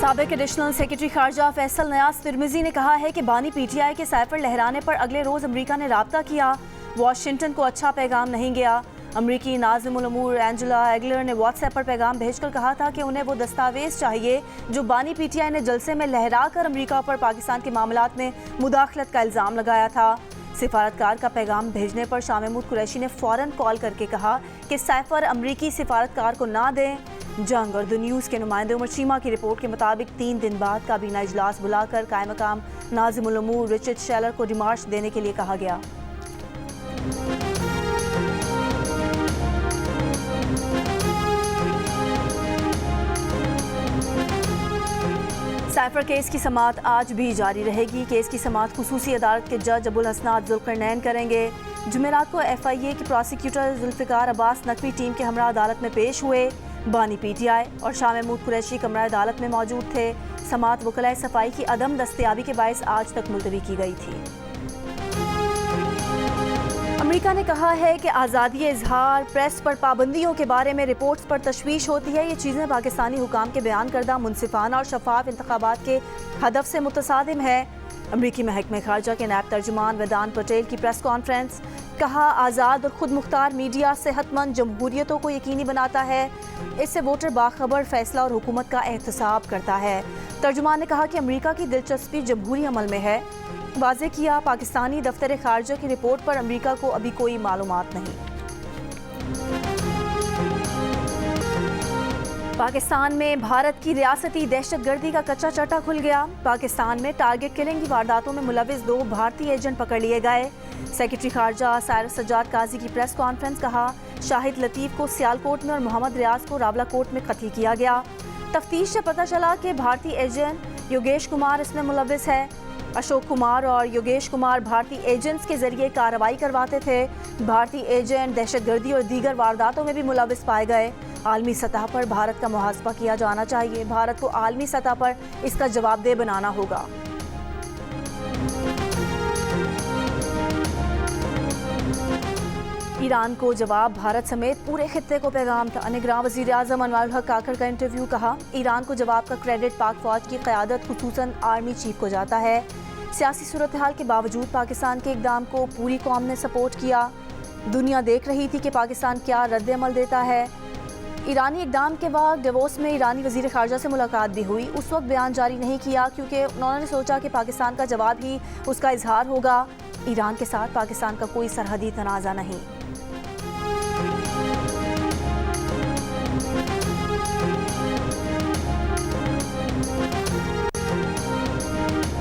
سابق additional secretary خارجہ فیصل نیاز ترمذی نے کہا ہے کہ بانی پی ٹی آئی کے سائفر لہرانے پر اگلے روز امریکہ نے رابطہ کیا، واشنگٹن کو اچھا پیغام نہیں گیا۔ امریکی ناظم الامور اینجلا ایگلر نے واٹس ایپ پر پیغام بھیج کر کہا تھا کہ انہیں وہ دستاویز چاہیے جو بانی پی ٹی آئی نے جلسے میں لہرا کر امریکہ پر پاکستان کے معاملات میں مداخلت کا الزام لگایا تھا۔ سفارتکار کا پیغام بھیجنے پر شاہ محمود قریشی نے فوراً کال کر کے کہا کہ سائفر امریکی سفارتکار کو نہ دیں۔ جنگ اور دی نیوز کے نمائندے عمر چیمہ کی رپورٹ کے مطابق 3 دن بعد کابینہ اجلاس بلا کر قائم مقام ناظم الامور رچرڈ شیلر کو ڈیمارش دینے کے لیے کہا گیا۔ سائفر کیس کی سماعت آج بھی جاری رہے گی۔ کیس کی سماعت خصوصی عدالت کے جج ابوالحسنات ذوالقرنین کریں گے۔ جمعرات کو ایف آئی اے کے پراسیکیوٹر ذوالفقار عباس نقوی ٹیم کے ہمراہ عدالت میں پیش ہوئے۔ بانی پی ٹی آئی اور شاہ محمود قریشی کمرہ عدالت میں موجود تھے۔ سماعت وکلاء صفائی کی عدم دستیابی کے باعث آج تک ملتوی کی گئی تھی۔ امریکہ نے کہا ہے کہ آزادی اظہار، پریس پر پابندیوں کے بارے میں رپورٹس پر تشویش ہوتی ہے۔ یہ چیزیں پاکستانی حکام کے بیان کردہ منصفانہ اور شفاف انتخابات کے ہدف سے متصادم ہے۔ امریکی محکمہ خارجہ کے نائب ترجمان ویدان پٹیل کی پریس کانفرنس، کہا آزاد اور خود مختار میڈیا صحت مند جمہوریتوں کو یقینی بناتا ہے، اس سے ووٹر باخبر فیصلہ اور حکومت کا احتساب کرتا ہے۔ ترجمان نے کہا کہ امریکہ کی دلچسپی جمہوری عمل میں ہے۔ واضح کیا پاکستانی دفتر خارجہ کی رپورٹ پر امریکہ کو ابھی کوئی معلومات نہیں۔ پاکستان میں بھارت کی ریاستی دہشت گردی کا کچا چٹا کھل گیا۔ پاکستان میں ٹارگٹ کلنگ کی وارداتوں میں ملوث 2 بھارتی ایجنٹ پکڑ لیے گئے۔ سیکرٹری خارجہ سائرس سجاد قاضی کی پریس کانفرنس، کہا شاہد لطیف کو سیالکوٹ میں اور محمد ریاض کو راولا کوٹ میں قتل کیا گیا۔ تفتیش سے پتہ چلا کہ بھارتی ایجنٹ یوگیش کمار اس میں ملوث ہے۔ اشوک کمار اور یوگیش کمار بھارتی ایجنٹس کے ذریعے کارروائی کرواتے تھے۔ بھارتی ایجنٹ دہشت گردی اور دیگر وارداتوں میں بھی ملوث پائے گئے۔ عالمی سطح پر بھارت کا محاسبہ کیا جانا چاہیے۔ بھارت کو عالمی سطح پر اس کا جواب دہ بنانا ہوگا۔ ایران کو جواب بھارت سمیت پورے خطے کو پیغام تھا۔ نگراں وزیر اعظم انوار الحق کاکڑ کا انٹرویو، کہا ایران کو جواب کا کریڈٹ پاک فوج کی قیادت خصوصاً آرمی چیف کو جاتا ہے۔ سیاسی صورتحال کے باوجود پاکستان کے اقدام کو پوری قوم نے سپورٹ کیا۔ دنیا دیکھ رہی تھی کہ پاکستان کیا رد عمل دیتا ہے۔ ایرانی اقدام کے بعد ڈیووس میں ایرانی وزیر خارجہ سے ملاقات بھی ہوئی۔ اس وقت بیان جاری نہیں کیا کیونکہ انہوں نے سوچا کہ پاکستان کا جواب ہی اس کا اظہار ہوگا۔ ایران کے ساتھ پاکستان کا کوئی سرحدی تنازع نہیں۔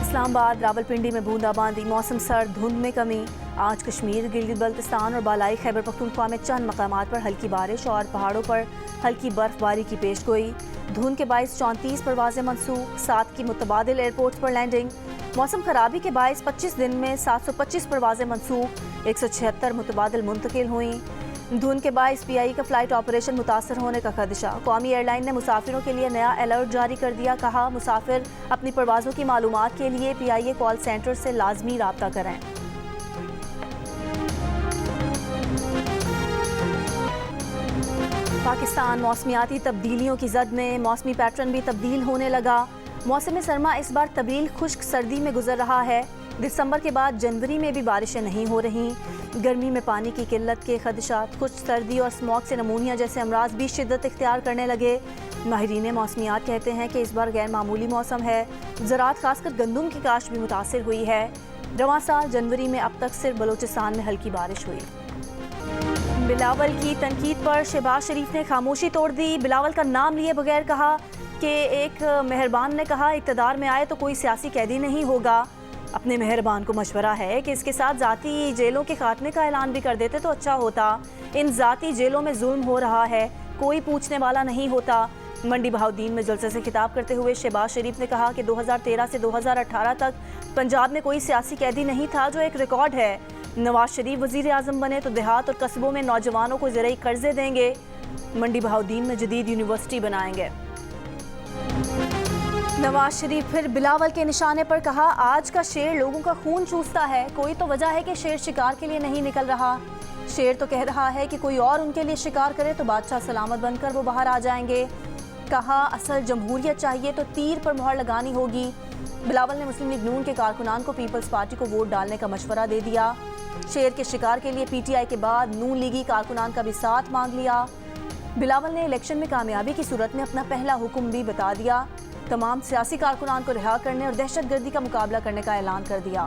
اسلام آباد راولپنڈی میں بوندا باندی، موسم سرد، دھند میں کمی۔ آج کشمیر، گلگت بلتستان اور بالائی خیبر پختونخوا میں چند مقامات پر ہلکی بارش اور پہاڑوں پر ہلکی برف باری کی پیش گوئی۔ دھند کے باعث 34 پروازیں منسوخ، 7 کی متبادل ایئرپورٹس پر لینڈنگ۔ موسم خرابی کے باعث 25 دن میں 725 پروازیں منسوخ، 176 متبادل منتقل ہوئیں۔ دھند کے باعث پی آئی کا فلائٹ آپریشن متاثر ہونے کا خدشہ۔ قومی ایئر لائن نے مسافروں کے لیے نیا الرٹ جاری کر دیا، کہا مسافر اپنی پروازوں کی معلومات کے لیے پی آئی اے کال سینٹر سے لازمی رابطہ کریں۔ پاکستان موسمیاتی تبدیلیوں کی زد میں، موسمی پیٹرن بھی تبدیل ہونے لگا۔ موسم سرما اس بار طویل خشک سردی میں گزر رہا ہے۔ دسمبر کے بعد جنوری میں بھی بارشیں نہیں ہو رہیں۔ گرمی میں پانی کی قلت کے خدشات، خشک سردی اور اسموگ سے نمونیا جیسے امراض بھی شدت اختیار کرنے لگے۔ ماہرین موسمیات کہتے ہیں کہ اس بار غیر معمولی موسم ہے۔ زراعت خاص کر گندم کی کاشت بھی متاثر ہوئی ہے۔ رواں سال جنوری میں اب تک صرف بلوچستان میں ہلکی بارش ہوئی۔ بلاول کی تنقید پر شہباز شریف نے خاموشی توڑ دی۔ بلاول کا نام لیے بغیر کہا کہ ایک مہربان نے کہا اقتدار میں آئے تو کوئی سیاسی قیدی نہیں ہوگا۔ اپنے مہربان کو مشورہ ہے کہ اس کے ساتھ ذاتی جیلوں کے خاتمے کا اعلان بھی کر دیتے تو اچھا ہوتا۔ ان ذاتی جیلوں میں ظلم ہو رہا ہے، کوئی پوچھنے والا نہیں ہوتا۔ منڈی بہاؤدین میں جلسے سے خطاب کرتے ہوئے شہباز شریف نے کہا کہ 2013 سے 2018 تک پنجاب میں کوئی سیاسی قیدی نہیں تھا، جو ایک ریکارڈ ہے۔ نواز شریف وزیر اعظم بنے تو دیہات اور قصبوں میں نوجوانوں کو زرعی قرضے دیں گے۔ منڈی بہاؤدین میں جدید یونیورسٹی بنائیں گے۔ نواز شریف پھر بلاول کے نشانے پر کہا آج کا شیر لوگوں کا خون چوستا ہے، کوئی تو وجہ ہے کہ شیر شکار کے لیے نہیں نکل رہا۔ شیر تو کہہ رہا ہے کہ کوئی اور ان کے لیے شکار کرے تو بادشاہ سلامت بن کر وہ باہر آ جائیں گے۔ کہا اصل جمہوریت چاہیے تو تیر پر مہر لگانی ہوگی۔ بلاول نے مسلم لیگ نون کے کارکنان کو پیپلز پارٹی کو ووٹ ڈالنے کا مشورہ دے دیا۔ شیر کے شکار کے لیے پی ٹی آئی کے بعد نون لیگی کارکنان کا بھی ساتھ مانگ لیا۔ بلاول نے الیکشن میں کامیابی کی صورت میں اپنا پہلا حکم بھی بتا دیا، تمام سیاسی کارکنان کو رہا کرنے اور دہشت گردی کا مقابلہ کرنے کا اعلان کر دیا۔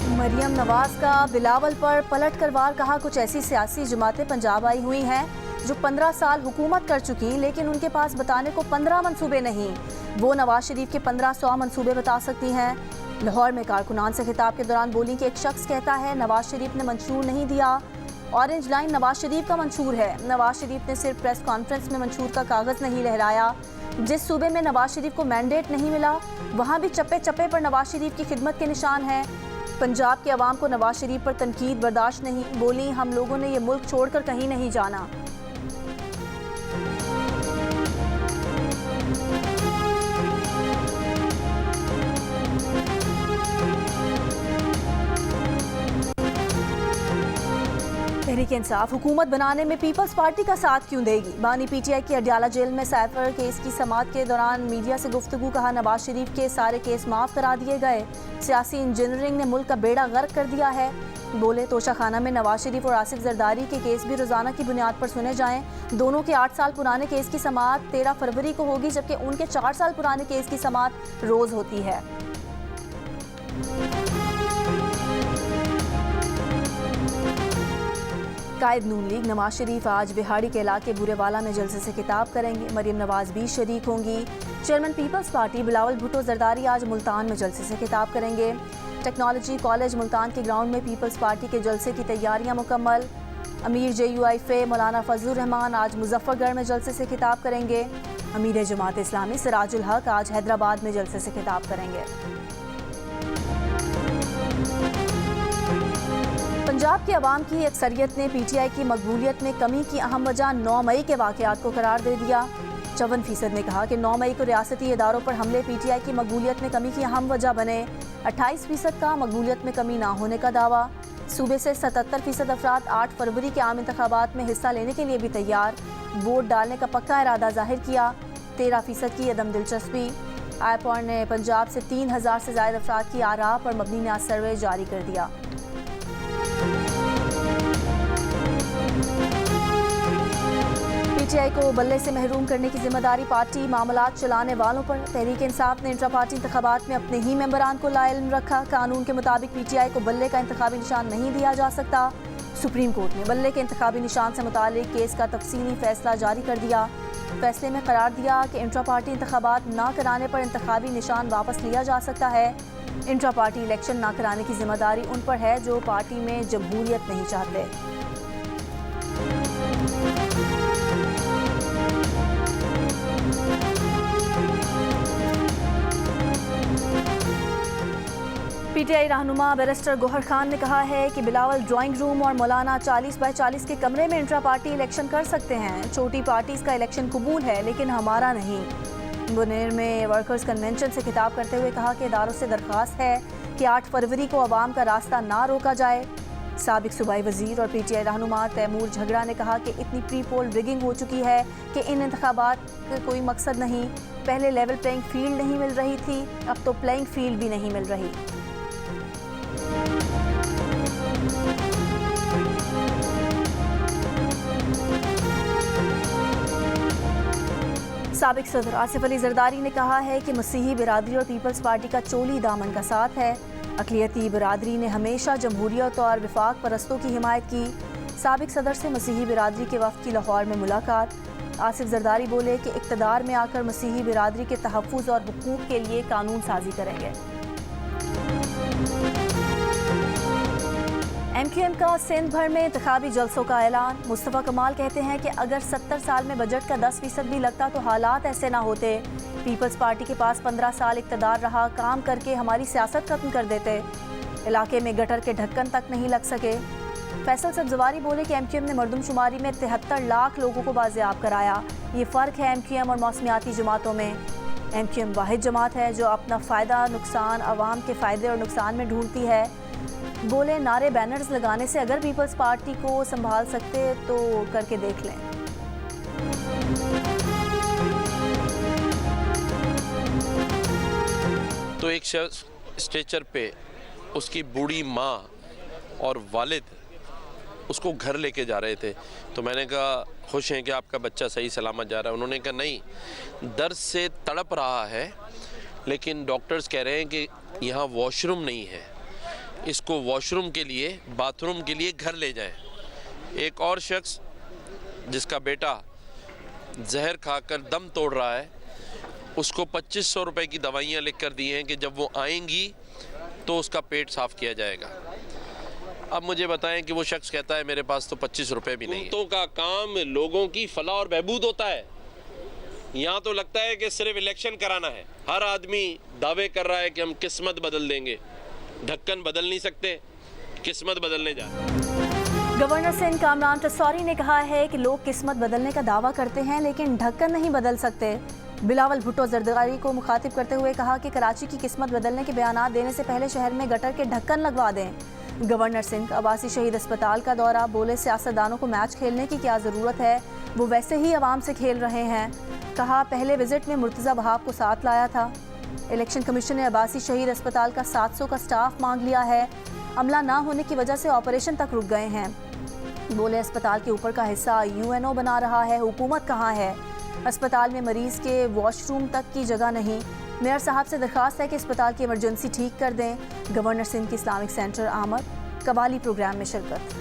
مریم نواز کا بلاول پر پلٹ کر وار، کہا کچھ ایسی سیاسی جماعتیں پنجاب آئی ہوئی ہیں جو 15 سال حکومت کر چکی، لیکن ان کے پاس بتانے کو 15 منصوبے نہیں، وہ نواز شریف کے 1500 منصوبے بتا سکتی ہیں۔ لاہور میں کارکنان سے خطاب کے دوران بولی کہ ایک شخص کہتا ہے نواز شریف نے منشور نہیں دیا، اورنج لائن نواز شریف کا منشور ہے۔ نواز شریف نے صرف پریس کانفرنس میں منشور کا کاغذ نہیں لہرایا، جس صوبے میں نواز شریف کو مینڈیٹ نہیں ملا وہاں بھی چپے چپے پر نواز شریف کی خدمت کے نشان ہیں۔ پنجاب کے عوام کو نواز شریف پر تنقید برداشت نہیں، بولی ہم لوگوں نے یہ ملک چھوڑ کر کہیں نہیں جانا۔ تحریک انصاف حکومت بنانے میں پیپلز پارٹی کا ساتھ کیوں دے گی؟ بانی پی ٹی آئی کی اڈیالہ جیل میں سائفر کیس کی سماعت کے دوران میڈیا سے گفتگو، کہا نواز شریف کے سارے کیس معاف کرا دیے گئے، سیاسی انجینئرنگ نے ملک کا بیڑا غرق کر دیا ہے۔ بولے توشہ خانہ میں نواز شریف اور آصف زرداری کے کیس بھی روزانہ کی بنیاد پر سنے جائیں، دونوں کے 8 سال پرانے کیس کی سماعت 13 فروری کو ہوگی، جبکہ ان کے 4 سال پرانے کیس کی سماعت روز ہوتی ہے۔ قائد نون لیگ نواز شریف آج بہاڑی کے علاقے بورے والا میں جلسے سے خطاب کریں گے، مریم نواز بھی شریک ہوں گی۔ چیئرمین پیپلز پارٹی بلاول بھٹو زرداری آج ملتان میں جلسے سے خطاب کریں گے۔ ٹیکنالوجی کالج ملتان کے گراؤنڈ میں پیپلز پارٹی کے جلسے کی تیاریاں مکمل۔ امیر جے یو آئی فے مولانا فضل الرحمان آج مظفر گڑھ میں جلسے سے خطاب کریں گے۔ امیر جماعت اسلامی سراج الحق آج حیدرآباد میں جلسے سے خطاب کریں گے۔ پنجاب کے عوام کی اکثریت نے پی ٹی آئی کی مقبولیت میں کمی کی اہم وجہ 9 مئی کے واقعات کو قرار دے دیا۔ 54% نے کہا کہ 9 مئی کو ریاستی اداروں پر حملے پی ٹی آئی کی مقبولیت میں کمی کی اہم وجہ بنے۔ 28% کا مقبولیت میں کمی نہ ہونے کا دعویٰ۔ صوبے سے 77% افراد 8 فروری کے عام انتخابات میں حصہ لینے کے لیے بھی تیار، ووٹ ڈالنے کا پکا ارادہ ظاہر کیا۔ 13% کی عدم دلچسپی۔ آئی پور نے پنجاب سے 3000 سے زائد افراد کی آراء پر مبنی نیاز سروے جاری کر دیا۔ پی ٹی آئی کو بلے سے محروم کرنے کی ذمہ داری پارٹی معاملات چلانے والوں پر، تحریک انصاف نے انٹرا پارٹی انتخابات میں اپنے ہی ممبران کو لا علم رکھا، قانون کے مطابق پی ٹی آئی کو بلے کا انتخابی نشان نہیں دیا جا سکتا۔ سپریم کورٹ نے بلے کے انتخابی نشان سے متعلق کیس کا تفصیلی فیصلہ جاری کر دیا۔ فیصلے میں قرار دیا کہ انٹرا پارٹی انتخابات نہ کرانے پر انتخابی نشان واپس لیا جا سکتا ہے۔ انٹرا پارٹی الیکشن نہ کرانے کی ذمہ داری ان پر ہے جو پارٹی میں جمہوریت نہیں چاہتے۔ پی ٹی آئی رہنما بیرسٹر گوہر خان نے کہا ہے کہ بلاول ڈرائنگ روم اور مولانا 40x40 کے کمرے میں انٹرا پارٹی الیکشن کر سکتے ہیں، چھوٹی پارٹیز کا الیکشن قبول ہے لیکن ہمارا نہیں۔ بنیر میں ورکرز کنونشن سے خطاب کرتے ہوئے کہا کہ اداروں سے درخواست ہے کہ 8 فروری کو عوام کا راستہ نہ روکا جائے۔ سابق صوبائی وزیر اور پی ٹی آئی رہنما تیمور جھگڑا نے کہا کہ اتنی پری پول ریگنگ ہو چکی ہے کہ ان انتخابات کا کوئی مقصد نہیں، پہلے لیول پلینگ فیلڈ نہیں مل رہی تھی، اب تو پلینگ فیلڈ بھی نہیں مل رہی۔ سابق صدر آصف علی زرداری نے کہا ہے کہ مسیحی برادری اور پیپلز پارٹی کا چولی دامن کا ساتھ ہے، اقلیتی برادری نے ہمیشہ جمہوریت اور وفاق پرستوں کی حمایت کی۔ سابق صدر سے مسیحی برادری کے وفد کی لاہور میں ملاقات۔ آصف زرداری بولے کہ اقتدار میں آ کر مسیحی برادری کے تحفظ اور حقوق کے لیے قانون سازی کریں گے۔ ایم کیو ایم کا سندھ بھر میں انتخابی جلسوں کا اعلان۔ مصطفیٰ کمال کہتے ہیں کہ اگر 70 سال میں بجٹ کا 10% بھی لگتا تو حالات ایسے نہ ہوتے۔ پیپلز پارٹی کے پاس 15 سال اقتدار رہا، کام کر کے ہماری سیاست ختم کر دیتے، علاقے میں گٹر کے ڈھکن تک نہیں لگ سکے۔ فیصل سبزواری بولے کہ ایم کیو ایم نے مردم شماری میں 73 لاکھ لوگوں کو بازیاب کرایا، یہ فرق ہے ایم کیو ایم اور موسمیاتی جماعتوں میں۔ ایم کیو ایم واحد جماعت ہے جو اپنا فائدہ نقصان عوام کے فائدے اور نقصان میں ڈھونڈتی ہے۔ بولے نعرے بینرز لگانے سے اگر پیپلز پارٹی کو سنبھال سکتے تو کر کے دیکھ لیں۔ تو ایک شخص اسٹیچر پہ اس کی بوڑھی ماں اور والد اس کو گھر لے کے جا رہے تھے. تو میں نے کہا خوش ہیں کہ آپ کا بچہ صحیح سلامت جا رہا ہے؟ انہوں نے کہا نہیں، درد سے تڑپ رہا ہے لیکن ڈاکٹرز کہہ رہے ہیں کہ یہاں واش روم نہیں ہے، اس کو واش روم کے لیے، باتھ روم کے لیے گھر لے جائیں. ایک اور شخص جس کا بیٹا زہر کھا کر دم توڑ رہا ہے، اس کو 2500 روپے کی دوائیاں لکھ کر دی ہیں کہ جب وہ آئیں گی تو اس کا پیٹ صاف کیا جائے گا. اب مجھے بتائیں کہ وہ شخص کہتا ہے میرے پاس تو 25 روپے بھی نہیں. حکومتوں کا کام لوگوں کی فلاح اور بہبود ہوتا ہے. یہاں تو لگتا ہے کہ صرف الیکشن کرانا ہے. ہر آدمی دعوے کر رہا ہے کہ ہم قسمت بدل دیں گے. ڈھکن بدل نہیں سکتے، قسمت بدلنے جا رہے ہیں. گورنر سندھ کامران ٹسوری نے کہا ہے کہ لوگ قسمت بدلنے کا دعویٰ کرتے ہیں لیکن ڈھکن نہیں بدل سکتے. بلاول بھٹو زرداری کو مخاطب کرتے ہوئے کہا کہ کراچی کی قسمت بدلنے کے بیانات دینے سے پہلے شہر میں گٹر کے ڈھکن لگوا دیں. گورنر سندھ عباسی شہید اسپتال کا دورہ، بولے سیاستدانوں کو میچ کھیلنے کی کیا ضرورت ہے، وہ ویسے ہی عوام سے کھیل رہے ہیں. کہا پہلے وزٹ میں مرتضی وہاب کو ساتھ لایا تھا. الیکشن کمیشن نے عباسی شہید اسپتال کا 700 کا سٹاف مانگ لیا ہے. عملہ نہ ہونے کی وجہ سے آپریشن تک رک گئے ہیں. بولے اسپتال کے اوپر کا حصہ UNO بنا رہا ہے، حکومت کہاں ہے؟ اسپتال میں مریض کے واش روم تک کی جگہ نہیں. میئر صاحب سے درخواست ہے کہ اسپتال کی ایمرجنسی ٹھیک کر دیں. گورنر سندھ کی اسلامک سینٹر آمد قوالی پروگرام میں شرکت.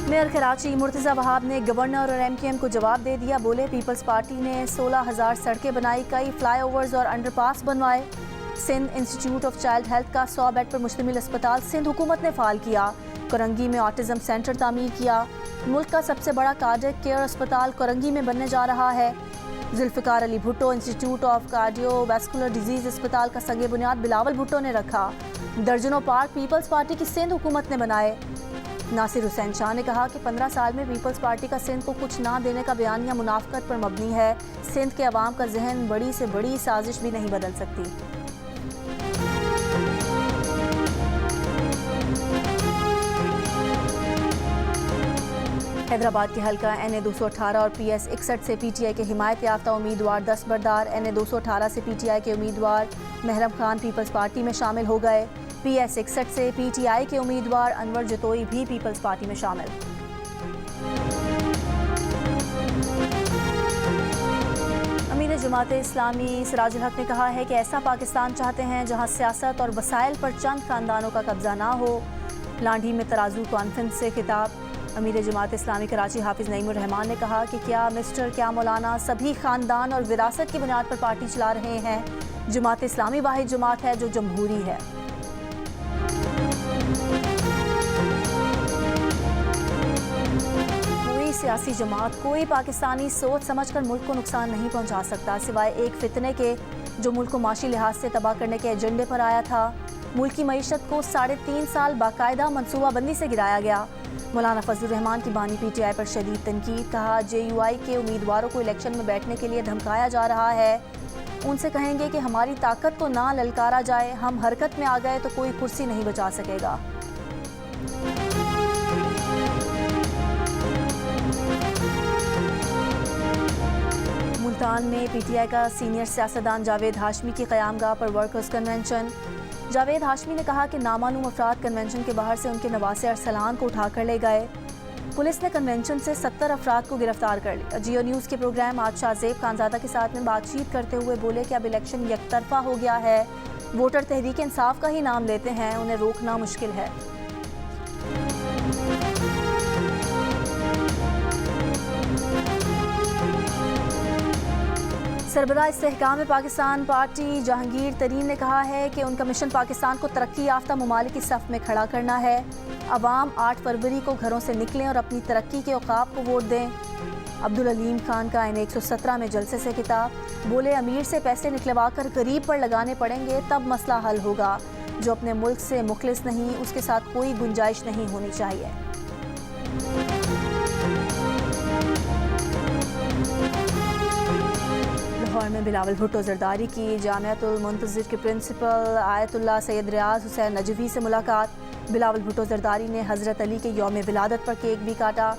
میئر کراچی مرتضی وہاب نے گورنر اور MKM کو جواب دے دیا. بولے پیپلز پارٹی نے 16,000 سڑکیں بنائی، کئی فلائی اوورز اور انڈر پاس بنوائے. Sindh institute of child health کا 100 بیڈ پر مشتمل اسپتال سندھ حکومت نے فعال کیا. کرنگی میں آٹزم سینٹر تعمیر کیا. ملک کا سب سے بڑا کارڈیک کیئر اسپتال کرنگی میں بننے جا رہا ہے. Zulfikar Ali Bhutto institute of cardiovascular disease اسپتال کا سنگ بنیاد بلاول بھٹو نے رکھا. درجنوں پارک پیپلز پارٹی کی سندھ حکومت نے بنائے. ناصر حسین شاہ نے کہا کہ 15 سال میں پیپلز پارٹی کا سندھ کو کچھ نہ دینے کا بیانیہ منافقت پر مبنی ہے. سندھ کے عوام کا ذہن بڑی سے بڑی سازش بھی نہیں بدل سکتی. حیدرآباد کے حلقہ NA 218 اور PS 61 سے PTI کے حمایت یافتہ امیدوار دستبردار. NA 218 سے PTI کے امیدوار محرم خان پیپلز پارٹی میں شامل ہو گئے. PS 61 سے PTI کے امیدوار انور جتوئی بھی پیپلز پارٹی میں شامل. امیر جماعت اسلامی سراج الحق نے کہا ہے کہ ایسا پاکستان چاہتے ہیں جہاں سیاست اور وسائل پر چند خاندانوں کا قبضہ نہ ہو. لانڈھی میں ترازو کانفرنس سے خطاب. امیر جماعت اسلامی کراچی حافظ نعیم الرحمان نے کہا کہ کیا مسٹر کیا مولانا سبھی خاندان اور وراثت کی بنیاد پر پارٹی چلا رہے ہیں. جماعت اسلامی واحد جماعت ہے جو جمہوری ہے. کوئی سیاسی جماعت، کوئی پاکستانی سوچ سمجھ کر ملک کو نقصان نہیں پہنچا سکتا سوائے ایک فتنے کے جو ملک کو معاشی لحاظ سے تباہ کرنے کے ایجنڈے پر آیا تھا. ملک کی معیشت کو 3.5 سال باقاعدہ منصوبہ بندی سے گرایا گیا. مولانا فضل الرحمان کی بانی PTI پر شدید تنقید. کہا JUI کے امیدواروں کو الیکشن میں بیٹھنے کے لیے دھمکایا جا رہا ہے. ان سے کہیں گے کہ ہماری طاقت کو نہ للکارا جائے، ہم حرکت میں آ گئے تو کوئی کرسی نہیں بچا سکے گا. ملتان میں PTI کا سینئر سیاستدان جاوید ہاشمی کی قیامگاہ پر ورکرز کنونشن. جاوید ہاشمی نے کہا کہ نامعلوم افراد کنونشن کے باہر سے ان کے نواسے ارسلان کو اٹھا کر لے گئے. پولیس نے کنونشن سے 70 افراد کو گرفتار کر لیا. جیو نیوز کے پروگرام آج شاہ زیب خانزادہ کے ساتھ میں بات چیت کرتے ہوئے بولے کہ اب الیکشن یک طرفہ ہو گیا ہے. ووٹر تحریک انصاف کا ہی نام لیتے ہیں، انہیں روکنا مشکل ہے. سربراہ استحکام پاکستان پارٹی جہانگیر ترین نے کہا ہے کہ ان کا مشن پاکستان کو ترقی یافتہ ممالک کی صف میں کھڑا کرنا ہے. عوام 8 فروری کو گھروں سے نکلیں اور اپنی ترقی کے اوقاف کو ووٹ دیں. عبدالعلیم خان کا NA 117 میں جلسے سے خطاب. بولے امیر سے پیسے نکلوا کر غریب پر لگانے پڑیں گے تب مسئلہ حل ہوگا. جو اپنے ملک سے مخلص نہیں اس کے ساتھ کوئی گنجائش نہیں ہونی چاہیے. لاہور میں بلاول بھٹو زرداری کی جامعۃ المنتظر کے پرنسپل آیت اللہ سید ریاض حسین نجوی سے ملاقات. بلاول بھٹو زرداری نے حضرت علی کے یوم ولادت پر کیک بھی کاٹا.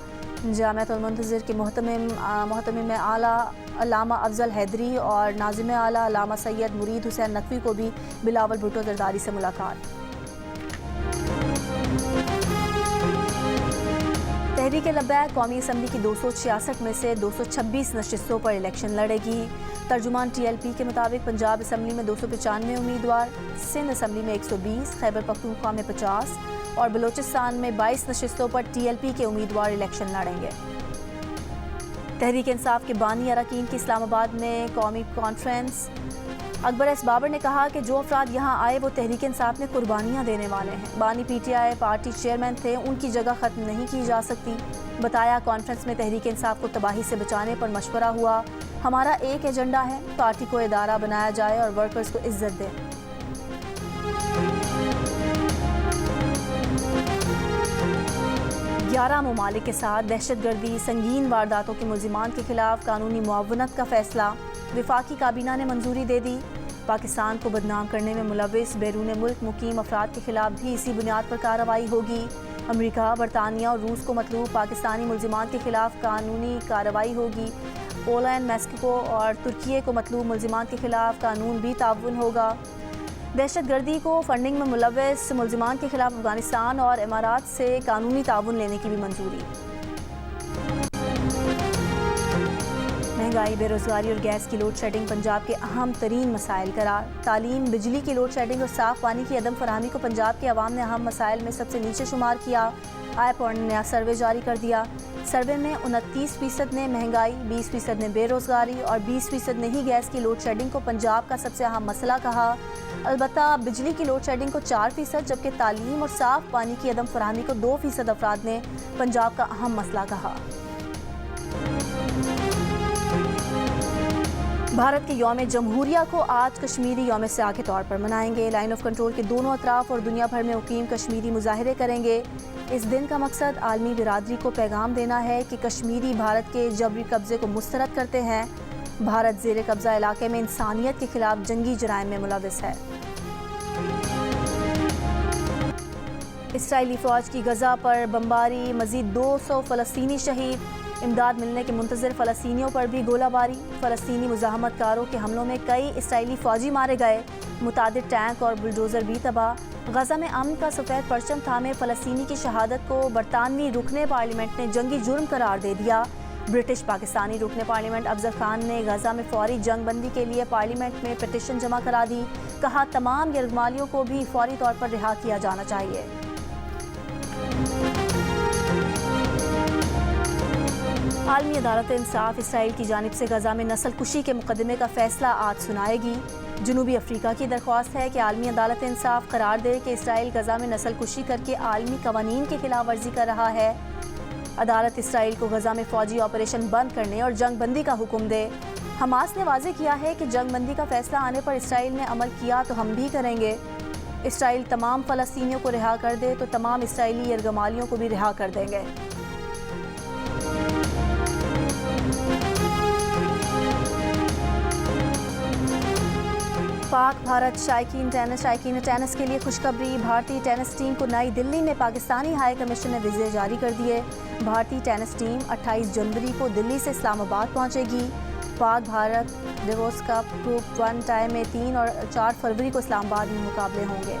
جامعۃ المنتظر کے محتمم اعلیٰ علامہ افضل حیدری اور ناظم اعلیٰ علامہ سید مرید حسین نقوی کو بھی بلاول بھٹو زرداری سے ملاقات۔ تحریک لبیک قومی اسمبلی کی 266 میں سے 226 نشستوں پر الیکشن لڑے گی۔ ترجمان ٹی ایل پی کے مطابق پنجاب اسمبلی میں 295 امیدوار، سندھ اسمبلی میں 120، خیبر پختونخوا میں 50 اور بلوچستان میں 22 نشستوں پر ٹی ایل پی کے امیدوار الیکشن لڑیں گے۔ تحریک انصاف کے بانی اراکین کی اسلام آباد میں قومی کانفرنس۔ اکبر ایس بابر نے کہا کہ جو افراد یہاں آئے وہ تحریک انصاف میں قربانیاں دینے والے ہیں۔ بانی P T I party chairman تھے، ان کی جگہ ختم نہیں کی جا سکتی۔ بتایا کانفرنس میں تحریک انصاف کو تباہی سے بچانے پر مشورہ ہوا۔ ہمارا ایک ایجنڈا ہے، پارٹی کو ادارہ بنایا جائے اور ورکرز کو عزت دیں۔ گیارہ ممالک کے ساتھ دہشت گردی سنگین وارداتوں کے ملزمان کے خلاف قانونی معاونت کا فیصلہ، وفاقی کابینہ نے منظوری دے دی۔ پاکستان کو بدنام کرنے میں ملوث بیرون ملک مقیم افراد کے خلاف بھی اسی بنیاد پر کارروائی ہوگی۔ امریکہ، برطانیہ اور روس کو مطلوب پاکستانی ملزمان کے خلاف قانونی کارروائی ہوگی۔ پولینڈ، میکسیکو اور ترکیے کو مطلوب ملزمان کے خلاف قانون بھی تعاون ہوگا۔ دہشت گردی کو فنڈنگ میں ملوث ملزمان کے خلاف افغانستان اور امارات سے قانونی تعاون لینے کی بھی منظوری۔ مہنگائی، بے روزگاری اور گیس کی لوڈ شیڈنگ پنجاب کے اہم ترین مسائل قرار۔ تعلیم، بجلی کی لوڈ شیڈنگ اور صاف پانی کی عدم فراہمی کو پنجاب کے عوام نے اہم مسائل میں سب سے نیچے شمار کیا۔ آئے نے نیا سروے جاری کر دیا۔ سروے میں 29% نے مہنگائی، 20% نے بے روزگاری اور 20% نے ہی گیس کی لوڈ شیڈنگ کو پنجاب کا سب سے اہم مسئلہ کہا۔ البتہ بجلی کی لوڈ شیڈنگ کو 4%، جبکہ تعلیم اور صاف پانی کی عدم فراہمی کو 2% افراد نے پنجاب کا اہم مسئلہ کہا۔ بھارت کے یوم جمہوریہ کو آج کشمیری یوم سیاہ کے طور پر منائیں گے۔ لائن آف کنٹرول کے دونوں اطراف اور دنیا بھر میں مقیم کشمیری مظاہرے کریں گے۔ اس دن کا مقصد عالمی برادری کو پیغام دینا ہے کہ کشمیری بھارت کے جبری قبضے کو مسترد کرتے ہیں۔ بھارت زیر قبضہ علاقے میں انسانیت کے خلاف جنگی جرائم میں ملوث ہے۔ اسرائیلی فوج کی غزہ پر بمباری، مزید 200 فلسطینی شہید۔ امداد ملنے کے منتظر فلسطینیوں پر بھی گولہ باری۔ فلسطینی مزاحمت کاروں کے حملوں میں کئی اسرائیلی فوجی مارے گئے، متعدد ٹینک اور بلڈوزر بھی تباہ۔ غزہ میں امن کا سفید پرچم تھامے فلسطینی کی شہادت کو برطانوی رکن پارلیمنٹ نے جنگی جرم قرار دے دیا۔ برٹش پاکستانی رکن پارلیمنٹ افضل خان نے غزہ میں فوری جنگ بندی کے لیے پارلیمنٹ میں پٹیشن جمع کرا دی۔ کہا تمام یرغمالیوں کو بھی فوری طور پر رہا کیا جانا چاہیے۔ عالمی عدالت انصاف اسرائیل کی جانب سے غزہ میں نسل کشی کے مقدمے کا فیصلہ آج سنائے گی۔ جنوبی افریقہ کی درخواست ہے کہ عالمی عدالت انصاف قرار دے کہ اسرائیل غزہ میں نسل کشی کر کے عالمی قوانین کی خلاف ورزی کر رہا ہے۔ عدالت اسرائیل کو غزہ میں فوجی آپریشن بند کرنے اور جنگ بندی کا حکم دے۔ حماس نے واضح کیا ہے کہ جنگ بندی کا فیصلہ آنے پر اسرائیل نے عمل کیا تو ہم بھی کریں گے۔ اسرائیل تمام فلسطینیوں کو رہا کر دے تو تمام اسرائیلی یرغمالیوں کو بھی رہا کر دیں گے۔ پاک بھارت شائقین ٹینس کے لیے خوشخبری۔ بھارتی ٹینس ٹیم کو نئی دلی میں پاکستانی ہائی کمیشن نے ویزے جاری کر دیے۔ بھارتی ٹینس ٹیم 28 جنوری کو دلی سے اسلام آباد پہنچے گی۔ پاک Bharat Davos cup group 1 time میں 3 اور 4 فروری کو اسلام آباد میں مقابلے ہوں گے۔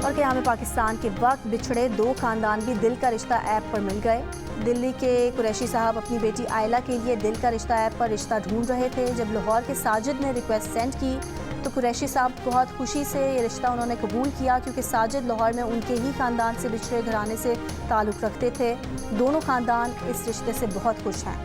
اور قیام پاکستان کے وقت بچھڑے 2 خاندان بھی دل کا رشتہ ایپ پر مل گئے۔ دلی کے قریشی صاحب اپنی بیٹی آئلہ کے لیے دل کا رشتہ ایپ پر رشتہ ڈھونڈ رہے تھے۔ جب لاہور کے ساجد نے ریکویسٹ سینڈ کی تو قریشی صاحب بہت خوشی سے یہ رشتہ انہوں نے قبول کیا، کیونکہ ساجد لاہور میں ان کے ہی خاندان سے بچھڑے گھرانے سے تعلق رکھتے تھے۔ دونوں خاندان اس رشتے سے بہت خوش ہیں۔